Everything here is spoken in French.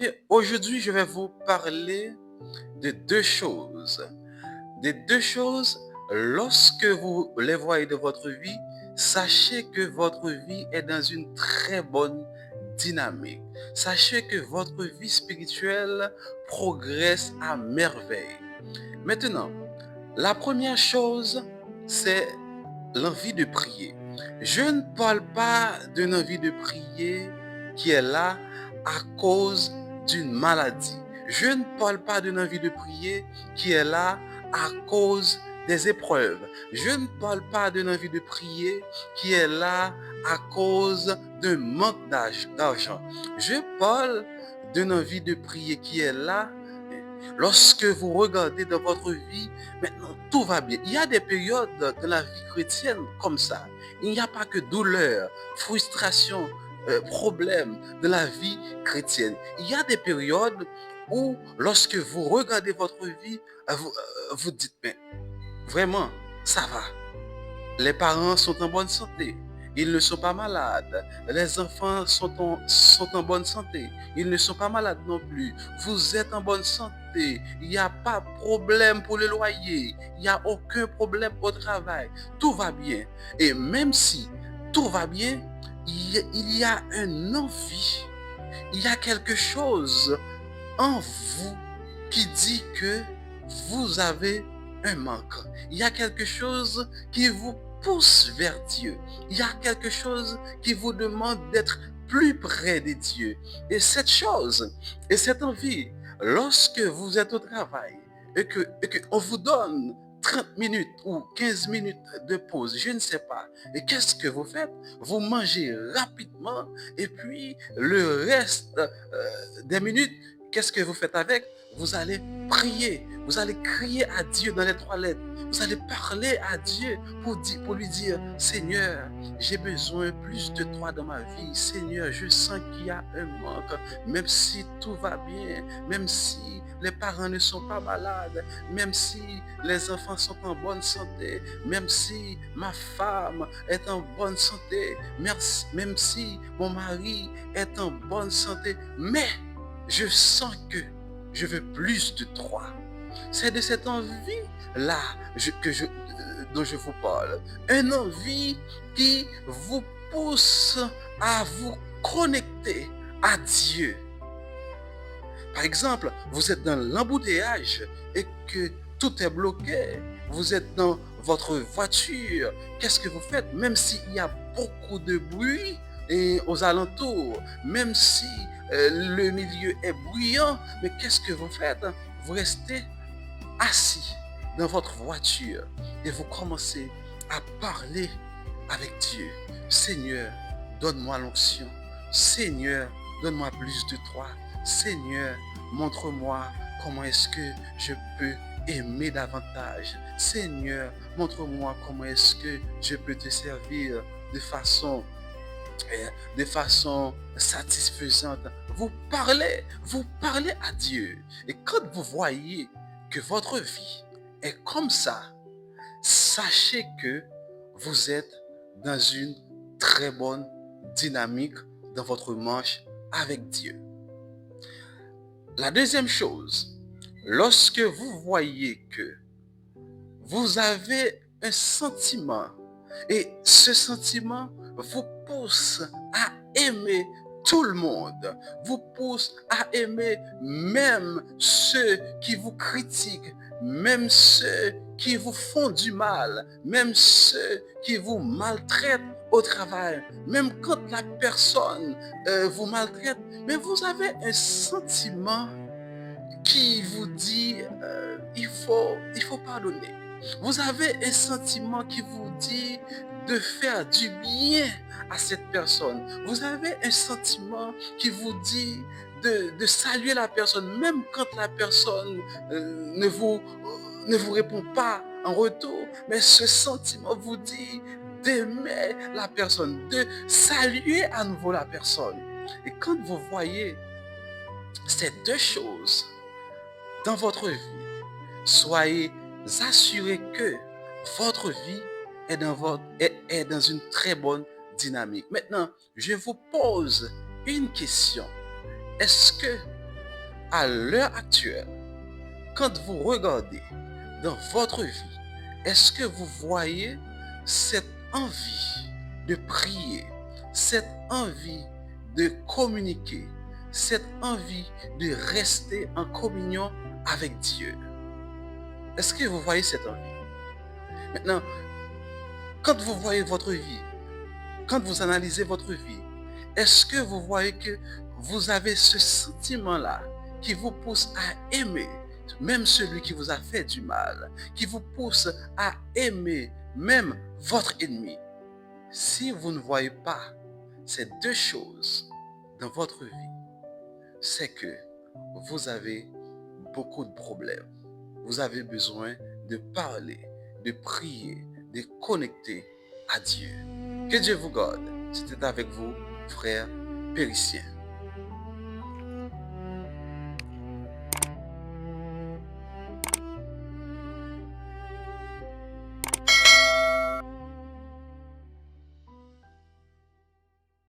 Et aujourd'hui, je vais vous parler de deux choses. Des deux choses, lorsque vous les voyez de votre vie, sachez que votre vie est dans une très bonne dynamique. Sachez que votre vie spirituelle progresse à merveille. Maintenant, la première chose, c'est l'envie de prier. Je ne parle pas d'une envie de prier qui est là à cause d'une maladie. Je ne parle pas d'une envie de prier qui est là à cause des épreuves. Je ne parle pas d'une envie de prier qui est là à cause d'un manque d'argent. Je parle d'une envie de prier qui est là lorsque vous regardez dans votre vie. Maintenant, tout va bien. Il y a des périodes de la vie chrétienne comme ça. Il n'y a pas que douleur, frustration, problème de la vie chrétienne. Il y a des périodes où, lorsque vous regardez votre vie, vous dites, mais vraiment, ça va. Les parents sont en bonne santé. Ils ne sont pas malades. Les enfants sont en bonne santé. Ils ne sont pas malades non plus. Vous êtes en bonne santé. Il n'y a pas de problème pour le loyer. Il n'y a aucun problème au travail. Tout va bien. Et même si tout va bien, il y a une envie. Il y a quelque chose en vous qui dit que vous avez un manque. Il y a quelque chose qui vous pousse vers Dieu. Il y a quelque chose qui vous demande d'être plus près de Dieu. Et cette chose, et cette envie, lorsque vous êtes au travail et que on vous donne 30 minutes ou 15 minutes de pause, je ne sais pas. Et qu'est-ce que vous faites? Vous mangez rapidement et puis le reste des minutes, qu'est-ce que vous faites avec? Vous allez prier, vous allez crier à Dieu dans les toilettes, vous allez parler à Dieu pour lui dire, Seigneur, j'ai besoin plus de toi dans ma vie. Seigneur, je sens qu'il y a un manque, même si tout va bien, même si les parents ne sont pas malades, même si les enfants sont en bonne santé, même si ma femme est en bonne santé, même si mon mari est en bonne santé, mais je sens que je veux plus de toi. C'est de cette envie-là dont je vous parle. Une envie qui vous pousse à vous connecter à Dieu. Par exemple, vous êtes dans l'embouteillage et que tout est bloqué. Vous êtes dans votre voiture. Qu'est-ce que vous faites? Même s'il y a beaucoup de bruit et aux alentours, même si le milieu est bruyant, mais qu'est-ce que vous faites? Vous restez assis dans votre voiture et vous commencez à parler avec Dieu. Seigneur, donne-moi l'onction. Seigneur, donne-moi plus de toi. Seigneur, montre-moi comment est-ce que je peux aimer davantage. Seigneur, montre-moi comment est-ce que je peux te servir de façon satisfaisante. Vous parlez à Dieu. Et quand vous voyez que votre vie est comme ça, sachez que vous êtes dans une très bonne dynamique dans votre marche avec Dieu. La deuxième chose, lorsque vous voyez que vous avez un sentiment et ce sentiment vous pousse à aimer tout le monde, vous pousse à aimer même ceux qui vous critiquent, même ceux qui vous font du mal, même ceux qui vous maltraitent au travail, même quand la personne vous maltraite, mais vous avez un sentiment qui vous dit il faut pardonner. Vous avez un sentiment qui vous dit de faire du bien à cette personne. Vous avez un sentiment qui vous dit de saluer la personne, même quand la personne ne vous répond pas en retour. Mais ce sentiment vous dit d'aimer la personne, de saluer à nouveau la personne. Et quand vous voyez ces deux choses dans votre vie, soyez assurés que votre vie est dans une très bonne dynamique. Maintenant, je vous pose une question. Est-ce que à l'heure actuelle, quand vous regardez dans votre vie, est-ce que vous voyez cette envie de prier, cette envie de communiquer, cette envie de rester en communion avec Dieu? Est-ce que vous voyez cette envie? Maintenant, quand vous voyez votre vie, quand vous analysez votre vie, est-ce que vous voyez que vous avez ce sentiment-là qui vous pousse à aimer même celui qui vous a fait du mal, qui vous pousse à aimer même votre ennemi? Si vous ne voyez pas ces deux choses dans votre vie, c'est que vous avez beaucoup de problèmes. Vous avez besoin de parler, de prier, de connecter à Dieu. Que Dieu vous garde. C'était avec vous, frère Péricien.